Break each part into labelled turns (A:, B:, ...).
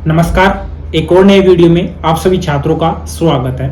A: नमस्कार। एक और नए वीडियो में आप सभी छात्रों का स्वागत है।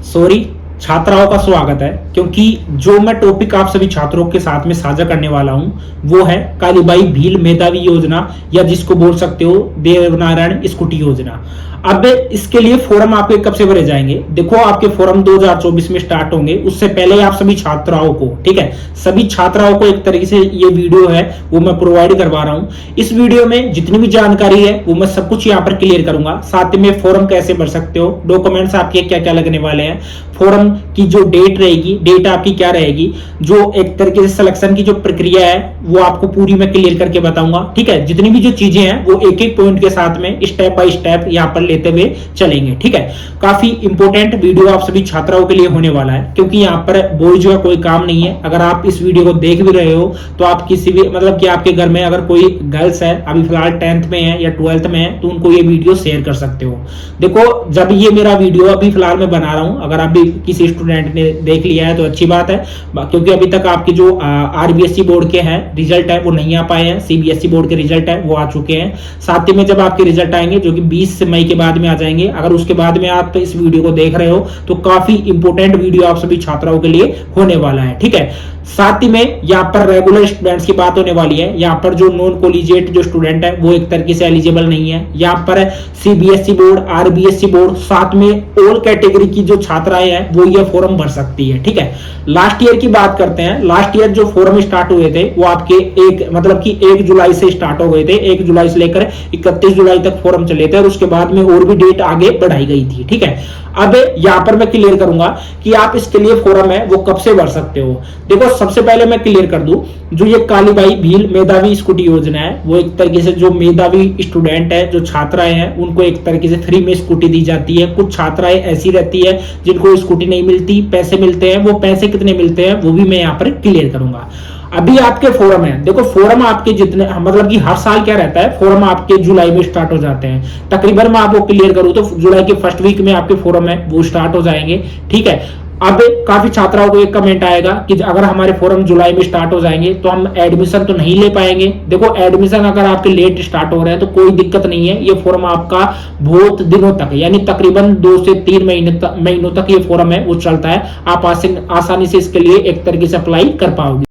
A: सॉरी, छात्राओं का स्वागत है, क्योंकि जो मैं टॉपिक आप सभी छात्रों के साथ में साझा करने वाला हूं वो है कालीबाई भील मेधावी योजना, या जिसको बोल सकते हो देवनारायण स्कूटी योजना। अब इसके लिए फॉर्म आपके कब से भरे जाएंगे? देखो, आपके फॉर्म 2024 में स्टार्ट होंगे। उससे पहले आप सभी छात्राओं को, ठीक है, सभी छात्राओं को एक तरीके से ये वीडियो है वो मैं प्रोवाइड करवा रहा हूं। इस वीडियो में जितनी भी जानकारी है वो मैं सब कुछ यहाँ पर क्लियर करूंगा। साथ में फॉर्म कैसे भर सकते हो, डॉक्यूमेंट्स आपके क्या क्या लगने वाले हैं, फॉर्म की जो डेट रहेगी, डेट आपकी क्या रहेगी, जो एक तरीके से सिलेक्शन की जो प्रक्रिया है वो आपको पूरी मैं क्लियर करके बताऊंगा। ठीक है, जितनी भी जो चीजें हैं वो एक एक पॉइंट के साथ में स्टेप बाय स्टेप यहाँ पर लेते हुए चलेंगे। ठीक है, काफी इंपॉर्टेंट वीडियो आप सभी छात्राओं के लिए होने वाला है, क्योंकि यहाँ पर बोझ का कोई काम नहीं है। अगर आप इस वीडियो को देख भी रहे हो तो आप किसी भी मतलब कि आपके घर में अगर कोई गर्ल्स है, अभी फिलहाल 10th में है या 12th में है, तो उनको ये वीडियो शेयर कर सकते हो। देखो, जब ये मेरा वीडियो अभी फिलहाल मैं बना रहा हूं, अगर अभी किसी स्टूडेंट ने देख लिया है तो अच्छी बात है, क्योंकि अभी तक आपकी जो आरबीएसई बोर्ड के हैं रिजल्ट है वो नहीं आ पाए हैं, सीबीएसई बोर्ड के रिजल्ट है वो आ चुके हैं। साथ ही में जब आपके रिजल्ट आएंगे जो कि 20 मई के बाद में आ जाएंगे, अगर उसके बाद में आप इस वीडियो को देख रहे हो तो काफी इंपॉर्टेंट वीडियो आप सभी छात्राओं के लिए होने वाला है। ठीक है, साथ ही में यहाँ पर रेगुलर स्टूडेंट्स की बात होने वाली है। यहाँ पर जो नॉन कॉलेजिएट जो स्टूडेंट है वो एक तरीके से एलिजिबल नहीं है। यहाँ पर सीबीएसई बोर्ड, आरबीएसई बोर्ड, साथ में ऑल कैटेगरी की जो छात्राएं हैं वो ये फॉर्म भर सकती है। ठीक है, लास्ट ईयर की बात करते हैं। लास्ट ईयर जो फॉर्म स्टार्ट हुए थे वो आपके मतलब कि 1 जुलाई से स्टार्ट हो गए थे। 1 जुलाई से लेकर 31 जुलाई तक फॉर्म चले थे और उसके बाद में और भी डेट आगे बढ़ाई गई थी। ठीक है, अब यहां पर मैं क्लियर करूंगा कि आप इसके लिए फॉर्म है वो कब से भर सकते हो। देखो, सबसे पहले मैं क्लियर कर दूं, जो ये कालीबाई भील मेधावी स्कूटी योजना है वो एक तरीके से जो मेधावी स्टूडेंट है, जो छात्राएं हैं, उनको एक तरीके से फ्री में स्कूटी दी जाती है। कुछ छात्राएं ऐसी रहती है जिनको स्कूटी नहीं मिलती, पैसे मिलते हैं। वो पैसे कितने मिलते हैं वो भी मैं यहाँ पर क्लियर करूंगा। अभी आपके फोरम है, देखो फोरम आपके जितने मतलब कि हर साल क्या रहता है, फोरम आपके जुलाई में स्टार्ट हो जाते हैं। तकरीबन मैं आपको क्लियर करूं तो जुलाई के फर्स्ट वीक में आपके फोरम है वो स्टार्ट हो जाएंगे। ठीक है, अब काफी छात्राओं को एक कमेंट आएगा कि अगर हमारे फोरम जुलाई में स्टार्ट हो जाएंगे तो हम एडमिशन तो नहीं ले पाएंगे। देखो, एडमिशन अगर आपके लेट स्टार्ट हो रहे हैं तो कोई दिक्कत नहीं है। ये फोरम आपका बहुत दिनों तक, यानी तकरीबन 2 से 3 महीनों तक ये फोरम है वो चलता है। आप आसानी से इसके लिए एक तरीके से अप्लाई कर पाओगे।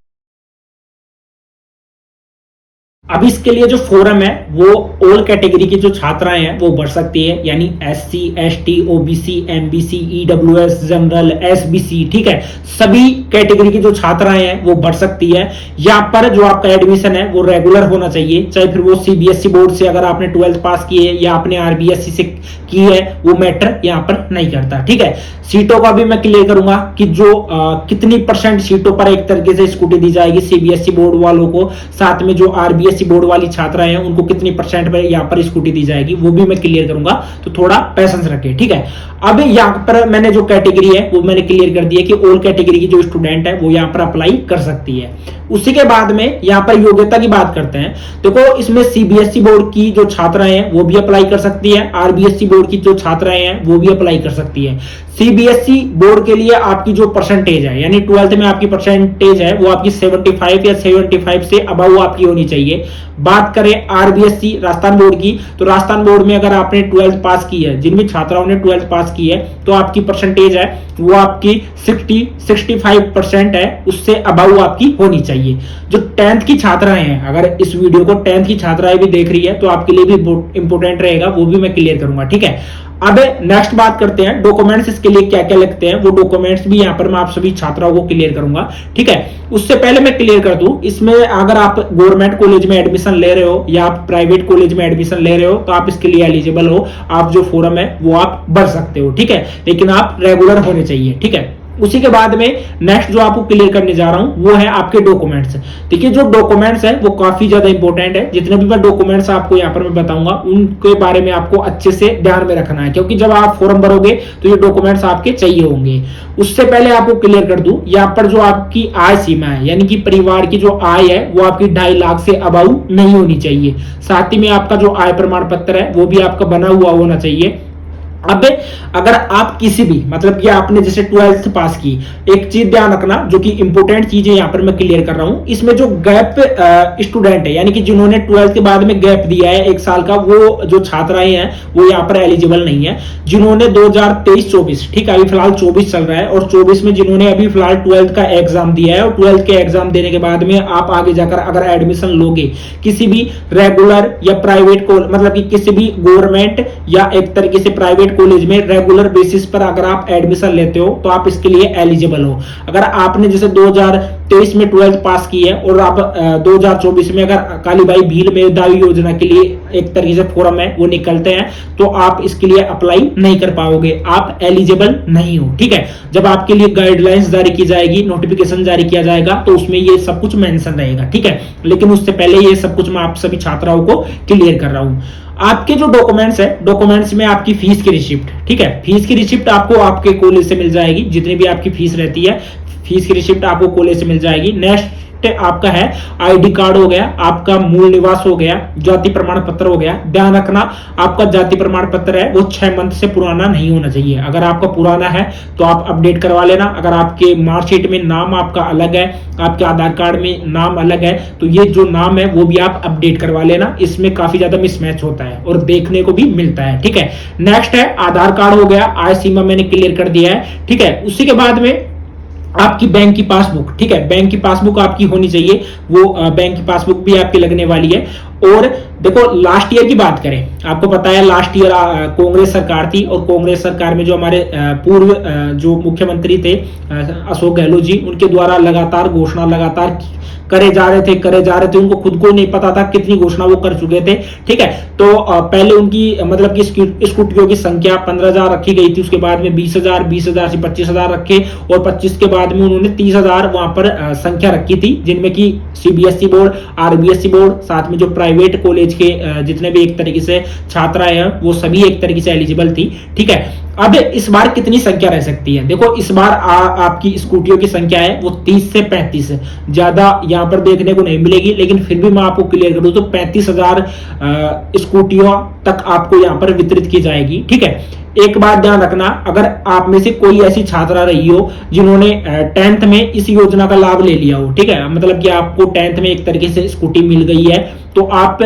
A: अब इसके लिए जो फॉर्म है वो ऑल कैटेगरी की जो छात्राएं हैं वो भर सकती है, यानी SC, ST, OBC, MBC, EWS, general, SBC. ठीक है, सभी कैटेगरी की जो छात्राएं हैं वो भर सकती है। यहाँ पर जो आपका एडमिशन है वो रेगुलर होना चाहिए, चाहे फिर वो सीबीएसई बोर्ड से अगर आपने 12th पास की है या आपने आरबीएसई से की है, वो मैटर यहाँ पर नहीं करता। ठीक है, सीटों का भी मैं क्लियर करूंगा कि जो कितनी % सीटों पर एक तरीके से स्कूटी दी जाएगी सीबीएसई बोर्ड वालों को, साथ में जो आरबीएसई बोर्ड वाली छात्राएं हैं उनको कितनी % पर यहाँ पर स्कूटी दी जाएगी वो भी मैं क्लियर करूंगा, तो थोड़ा पेशेंस रखें। ठीक है, अब यहाँ पर मैंने जो कैटेगरी है वो मैंने क्लियर कर दिया कि ऑल कैटेगरी की जो स्टूडेंट है वो यहाँ पर अप्लाई कर सकती है। उसी के बाद में यहाँ पर योग्यता की बात करते हैं। देखो, इसमें सीबीएसई बोर्ड की जो छात्राएं हैं वो भी अप्लाई कर सकती है, आरबीएसई बोर्ड की जो छात्राएं हैं वो भी अप्लाई कर सकती है। सीबीएसई बोर्ड के लिए आपकी जो परसेंटेज है, यानी 12th में आपकी परसेंटेज है वो आपकी 75 या 75 से अबव आपकी होनी चाहिए। बात करें आरबीएसई राजस्थान बोर्ड की, तो राजस्थान बोर्ड में अगर आपने 12th पास की है, जिन भी छात्राओं ने 12th पास की है, तो आपकी परसेंटेज है वो आपकी 65% है, उससे अबव आपकी होनी चाहिए। जो 10th की छात्राएं हैं, अगर इस वीडियो को 10th की छात्राएं भी देख रही है तो आपके लिए भी इंपॉर्टेंट रहेगा, वो भी मैं क्लियर करूंगा। ठीक है, अब नेक्स्ट बात करते हैं डॉक्यूमेंट्स इसके लिए क्या क्या लगते हैं। वो डॉक्यूमेंट्स भी यहाँ पर मैं आप सभी छात्राओं को क्लियर करूंगा। ठीक है, उससे पहले मैं क्लियर कर दूं, इसमें अगर आप गवर्नमेंट कॉलेज में एडमिशन ले रहे हो या आप प्राइवेट कॉलेज में एडमिशन ले रहे हो तो आप इसके लिए एलिजिबल हो, आप जो फॉर्म है वो आप भर सकते हो। ठीक है, लेकिन आप रेगुलर होने चाहिए। ठीक है, उसी के बाद में नेक्स्ट जो आपको क्लियर करने जा रहा हूं वो है आपके डॉक्यूमेंट्स। देखिए, जो डॉक्यूमेंट्स है वो काफी ज्यादा इंपॉर्टेंट है। जितने भी मैं डॉक्यूमेंट्स आपको यहाँ पर मैं बताऊंगा उनके बारे में आपको अच्छे से ध्यान में रखना है, क्योंकि जब आप फॉर्म भरोगे तो ये डॉक्यूमेंट्स आपके चाहिए होंगे। उससे पहले आपको क्लियर कर दूं, यहाँ पर जो आपकी आय सीमा है, यानी कि परिवार की जो आय है वो आपकी 2.5 लाख से अबव नहीं होनी चाहिए। साथ ही में आपका जो आय प्रमाण पत्र है वो भी आपका बना हुआ होना चाहिए। अब अगर आप किसी भी मतलब कि आपने जैसे 12th पास की, एक चीज ध्यान रखना जो कि इंपॉर्टेंट चीज है यहां पर मैं क्लियर कर रहा हूं, इसमें जो गैप स्टूडेंट है यानी कि जिन्होंने 12th के बाद में गैप दिया है 1 साल का, वो जो छात्राएं हैं वो यहां पर एलिजिबल नहीं है। जिन्होंने 2023-24 ठीक है, अभी फिलहाल 24 चल रहा है, और 24 में जिन्होंने अभी फिलहाल 12th का एग्जाम दिया है और 12th के एग्जाम देने के बाद में आप आगे जाकर अगर एडमिशन लोगे किसी भी रेगुलर या प्राइवेट को मतलब कि किसी भी गवर्नमेंट या एक तरीके से प्राइवेट कॉलेज में रेगुलर बेसिस पर अगर आप एडमिशन लेते हो तो आप इसके लिए एलिजिबल हो। अगर आपने जैसे 2023 में 12th पास की है और आप 2024 में अगर कालीबाई भील मेधावी योजना के लिए एक तरीके से फॉर्म है वो निकलते हैं तो आप इसके लिए अप्लाई नहीं कर पाओगे, आप एलिजिबल नहीं हो। ठीक है, जब आपके लिए गाइडलाइंस जारी की जाएगी, नोटिफिकेशन जारी किया जाएगा तो उसमें ये सब कुछ मेंशन रहेगा। ठीक है, लेकिन उससे पहले ये सब कुछ मैं आप सभी छात्राओं को क्लियर कर रहा हूं। आपके जो डॉक्यूमेंट्स है, डॉक्यूमेंट्स में आपकी फीस की रिसिप्ट, ठीक है, फीस की रिसिप्ट आपको आपके कॉलेज से मिल जाएगी, जितनी भी आपकी फीस रहती है फीस की रिसिप्ट आपको कॉलेज से मिल जाएगी। नेक्स्ट आपका है आईडी कार्ड हो गया, आपका मूल निवास हो गया, जाति प्रमाण पत्र हो गया। ध्यान रखना आपका जाति प्रमाण पत्र है वो 6 मंथ से पुराना नहीं होना चाहिए। अगर आपका पुराना है तो आप अपडेट करवा लेना। अगर आपके मार्कशीट में नाम आपका अलग है, आपके आधार कार्ड में नाम अलग है, तो ये जो नाम है वो भी आप अपडेट करवा लेना। इसमें काफी ज्यादा मिसमैच होता है और देखने को भी मिलता है। ठीक है, नेक्स्ट है आधार कार्ड हो गया, आय सीमा मैंने क्लियर कर दिया है। ठीक है, उसी के बाद में आपकी बैंक की पासबुक, ठीक है, बैंक की पासबुक आपकी होनी चाहिए, वो बैंक की पासबुक भी आपकी लगने वाली है। और देखो लास्ट ईयर की बात करें, आपको पता है लास्ट ईयर कांग्रेस सरकार थी और कांग्रेस सरकार में जो हमारे पूर्व जो मुख्यमंत्री थे अशोक गहलोत जी, उनके द्वारा लगातार घोषणा लगातार करे जा रहे थे, उनको खुद को नहीं पता था कितनी घोषणा वो कर चुके थे। ठीक है, तो पहले उनकी मतलब कि स्कूटियों की संख्या 15,000 रखी गई थी, उसके बाद में 20,000 से 25,000 रखे और 25 के बाद में उन्होंने 30,000 वहां पर संख्या रखी थी, जिनमें की सीबीएसई बोर्ड, आरबीएसई बोर्ड, साथ में जो प्राइवेट कॉलेज के जितने भी एक तरीके से छात्राएं हैं वो सभी एक तरीके से एलिजिबल थी। ठीक है, अब इस बार कितनी संख्या रह सकती है? देखो इस बार आपकी स्कूटियों की संख्या है वो 30 से 35 है, ज्यादा यहां पर देखने को नहीं मिलेगी, लेकिन फिर भी मैं आपको क्लियर करूं तो 35,000 स्कूटियों तक आपको यहां पर वितरित की जाएगी। ठीक है, एक बात ध्यान रखना, अगर आप में से कोई ऐसी छात्रा रही हो जिन्होंने 10th में इस योजना का लाभ ले लिया हो, ठीक है, मतलब कि आपको 10th में एक तरीके से स्कूटी मिल गई है, तो आप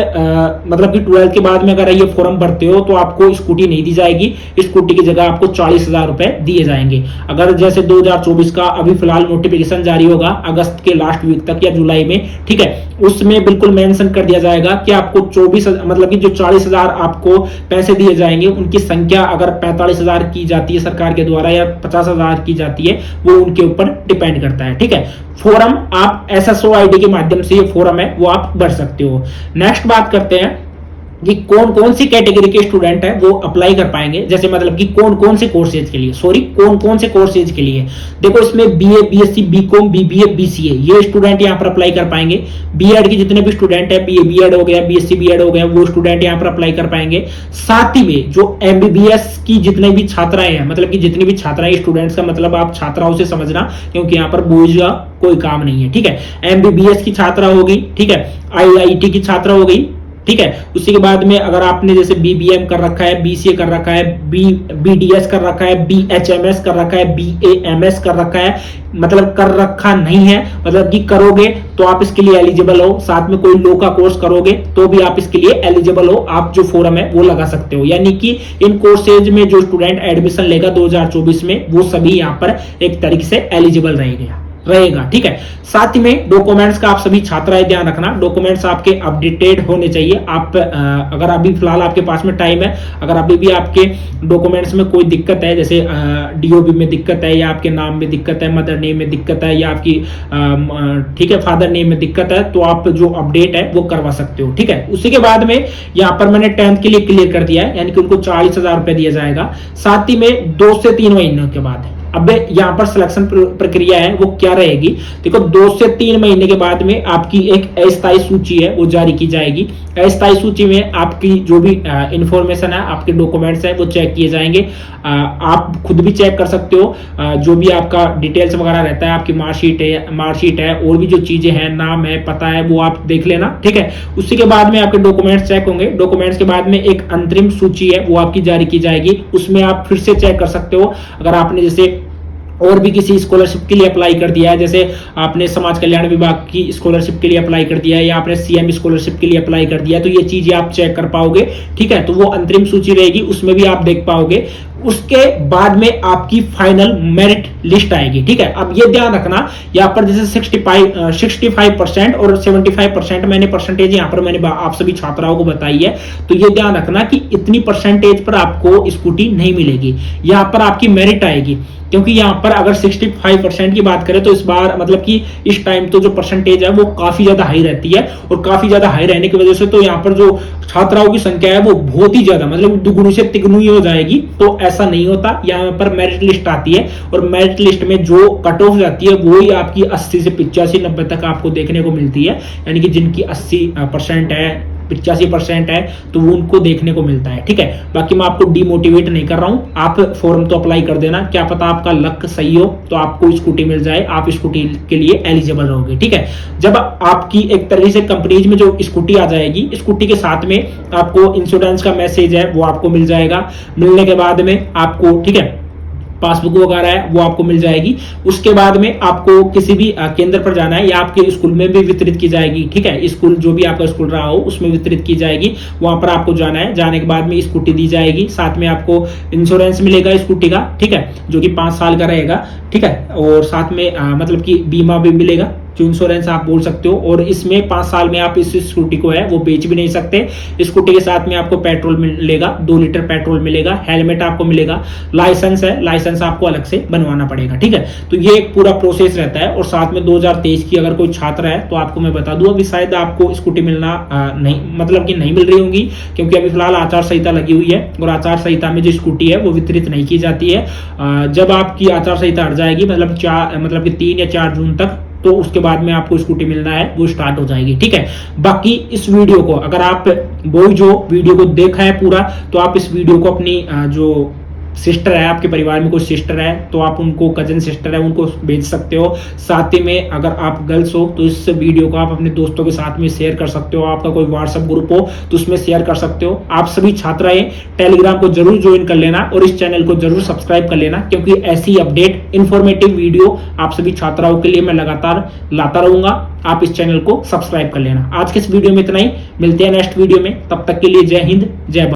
A: मतलब कि 12th के बाद में अगर ये फॉर्म भरते हो तो आपको स्कूटी नहीं दी जाएगी, स्कूटी की जगह आपको 40,000 रुपए दिए जाएंगे। अगर जैसे 2024 का अभी फिलहाल नोटिफिकेशन जारी होगा अगस्त के लास्ट वीक तक या जुलाई में, ठीक है, उसमें बिल्कुल मेंशन कर दिया जाएगा कि आपको 24 मतलब कि जो 40,000 आपको पैसे दिए जाएंगे उनकी संख्या अगर 45,000 की जाती है सरकार के द्वारा या 50,000 की जाती है, वो उनके ऊपर डिपेंड करता है। ठीक है, फॉर्म आप एसएसओ आईडी के माध्यम से ये फॉर्म है वो आप भर सकते हो। नेक्स्ट बात करते हैं कि कौन कौन सी कैटेगरी के स्टूडेंट है वो अप्लाई कर पाएंगे, जैसे मतलब कि कौन कौन से कोर्सेज के लिए, कौन कौन से कोर्सेज के लिए। देखो इसमें BA, BSc, BCom, BBA, BCA ये स्टूडेंट यहां पर अप्लाई कर पाएंगे। बीएड के जितने भी स्टूडेंट है, बीए बीएड हो गया, बीएससी बीएड हो गया, वो स्टूडेंट यहां पर अप्लाई कर पाएंगे। साथ ही में जो एमबीबीएस की जितने भी छात्राएं हैं, मतलब कि जितनी भी छात्राएं स्टूडेंट्स का मतलब आप छात्राओं से समझना, क्योंकि यहाँ पर बोझ का कोई काम नहीं है। ठीक है, एमबीबीएस की छात्रा होगी, ठीक है, आईआईटी की छात्रा हो गई, ठीक है, उसी के बाद में अगर आपने जैसे बीबीएम कर रखा है, बीसीए कर रखा है, बीडीएस कर रखा है, बीएचएमएस कर रखा है, बीएएमएस कर रखा है, मतलब कर रखा नहीं है मतलब कि करोगे तो आप इसके लिए एलिजिबल हो। साथ में कोई लो का कोर्स करोगे तो भी आप इसके लिए एलिजिबल हो, आप जो फॉर्म है वो लगा सकते हो। यानी कि इन कोर्सेज में जो स्टूडेंट एडमिशन लेगा 2024 में वो सभी यहाँ पर एक तरीके से एलिजिबल रहेगा। ठीक है, साथ ही में डॉक्यूमेंट्स का आप सभी छात्राएं ध्यान रखना, डॉक्यूमेंट्स आपके अपडेटेड होने चाहिए। आप अगर अभी फिलहाल आपके पास में टाइम है, अगर अभी भी आपके डॉक्यूमेंट्स में कोई दिक्कत है, जैसे डीओबी में दिक्कत है या आपके नाम में दिक्कत है, मदर नेम में दिक्कत है या आपकी ठीक है फादर नेम में दिक्कत है, तो आप जो अपडेट है वो करवा सकते हो। ठीक है, उसी के बाद में यहाँ पर मैंने 10th के लिए क्लियर कर दिया है, यानी कि उनको 40,000 रुपए दिया जाएगा। साथ ही में 2 से 3 महीनों के बाद अब यहाँ पर सिलेक्शन प्रक्रिया है वो क्या रहेगी, देखो 2 से 3 महीने के बाद में आपकी एक अस्थायी सूची है वो जारी की जाएगी। अस्थायी सूची में आपकी जो भी इंफॉर्मेशन है, आपके डॉक्यूमेंट्स है वो चेक किए जाएंगे। आप खुद भी चेक कर सकते हो, जो भी आपका डिटेल्स वगैरह रहता है, आपकी मार्कशीट है और भी जो चीजें हैं, नाम है, पता है, वो आप देख लेना, ठीक है। उसी के बाद में आपके डॉक्यूमेंट्स चेक होंगे। डॉक्यूमेंट्स के बाद में एक अंतरिम सूची है वो आपकी जारी की जाएगी। उसमें आप फिर से चेक कर सकते हो, अगर आपने जैसे और भी किसी स्कॉलरशिप के लिए अप्लाई कर दिया है, जैसे आपने समाज कल्याण विभाग की स्कॉलरशिप के लिए अप्लाई कर दिया है या आपने सीएम स्कॉलरशिप के लिए अप्लाई कर दिया है, तो ये चीजें आप चेक कर पाओगे, ठीक है। तो वो अंतरिम सूची रहेगी, उसमें भी आप देख पाओगे। उसके बाद में आपकी फाइनल मेरिट लिस्ट आएगी, ठीक है। अब ये ध्यान रखना, यहाँ पर जैसे 65% और 75% मैंने परसेंटेज यहाँ पर मैंने आप सभी छात्राओं को बताई है, तो ये ध्यान रखना कि इतनी परसेंटेज पर आपको स्कूटी नहीं मिलेगी, यहाँ पर आपकी मेरिट आएगी। क्योंकि यहाँ पर अगर 65% की बात करें तो इस बार मतलब कि इस टाइम तो जो परसेंटेज है वो काफी ज्यादा हाई रहती है, और काफी ज्यादा हाई रहने की वजह से तो यहाँ पर जो छात्राओं की संख्या है वो बहुत ही ज्यादा मतलब दुगुनी से तिगुनी हो जाएगी। तो ऐसा नहीं होता, यहाँ पर मेरिट लिस्ट आती है और मेरिट लिस्ट में जो कट ऑफ जाती है वो ही आपकी 80 से 85 90 तक आपको देखने को मिलती है, यानी कि जिनकी 80% है, 85% है, तो वो उनको देखने को मिलता है, ठीक है। बाकी मैं आपको डिमोटिवेट नहीं कर रहा हूं, आप फॉर्म तो अप्लाई कर देना, क्या पता आपका लक सही हो तो आपको स्कूटी मिल जाए, आप स्कूटी के लिए एलिजिबल रहोगे, ठीक है। जब आपकी एक तरीके से कंपनीज में जो स्कूटी आ जाएगी, स्कूटी के साथ में आपको इंश्योरेंस का मैसेज है वो आपको मिल जाएगा। मिलने के बाद में आपको, ठीक है, पासबुक वगैरह है वो आपको मिल जाएगी। उसके बाद में आपको किसी भी केंद्र पर जाना है या आपके स्कूल में भी वितरित की जाएगी, ठीक है। स्कूल जो भी आपका स्कूल रहा हो उसमें वितरित की जाएगी, वहां पर आपको जाना है। जाने के बाद में स्कूटी दी जाएगी, साथ में आपको इंश्योरेंस मिलेगा स्कूटी का, ठीक है, जो कि 5 साल का रहेगा, ठीक है। और साथ में मतलब कि बीमा भी मिलेगा, जो इंश्योरेंस आप बोल सकते हो। और इसमें 5 साल में आप इस स्कूटी को है वो बेच भी नहीं सकते। स्कूटी के साथ में आपको पेट्रोल मिलेगा, 2 लीटर पेट्रोल मिलेगा, हेलमेट आपको मिलेगा, लाइसेंस है, लाइसेंस आपको अलग से बनवाना पड़ेगा, ठीक है। तो ये एक पूरा प्रोसेस रहता है। और साथ में 2023 की अगर कोई छात्र है तो आपको मैं बता दूं, अभी शायद आपको स्कूटी मिलना नहीं मतलब कि नहीं मिल रही होंगी, क्योंकि अभी फिलहाल आचार संहिता लगी हुई है और आचार संहिता में जो स्कूटी है वो वितरित नहीं की जाती है। जब आपकी आचार संहिता हट जाएगी मतलब 3 या 4 जून तक, तो उसके बाद में आपको स्कूटी मिलना है वो स्टार्ट हो जाएगी, ठीक है। बाकी इस वीडियो को अगर आप वो जो वीडियो को देखा है पूरा, तो आप इस वीडियो को अपनी जो सिस्टर है, आपके परिवार में कोई सिस्टर है तो आप उनको, कजन सिस्टर है, उनको भेज सकते हो। साथ ही में अगर आप गर्ल्स हो तो इस वीडियो को आप अपने दोस्तों के साथ में शेयर कर सकते हो। आपका कोई व्हाट्सएप ग्रुप हो तो उसमें शेयर कर सकते हो। आप सभी छात्राएं टेलीग्राम को जरूर ज्वाइन कर लेना और इस चैनल को जरूर सब्सक्राइब कर लेना, क्योंकि ऐसी अपडेट, इंफॉर्मेटिव वीडियो आप सभी छात्राओं के लिए मैं लगातार लाता रहूंगा। आप इस चैनल को सब्सक्राइब कर लेना। आज के इस वीडियो में इतना ही, मिलते हैं नेक्स्ट वीडियो में, तब तक के लिए जय हिंद, जय भारत।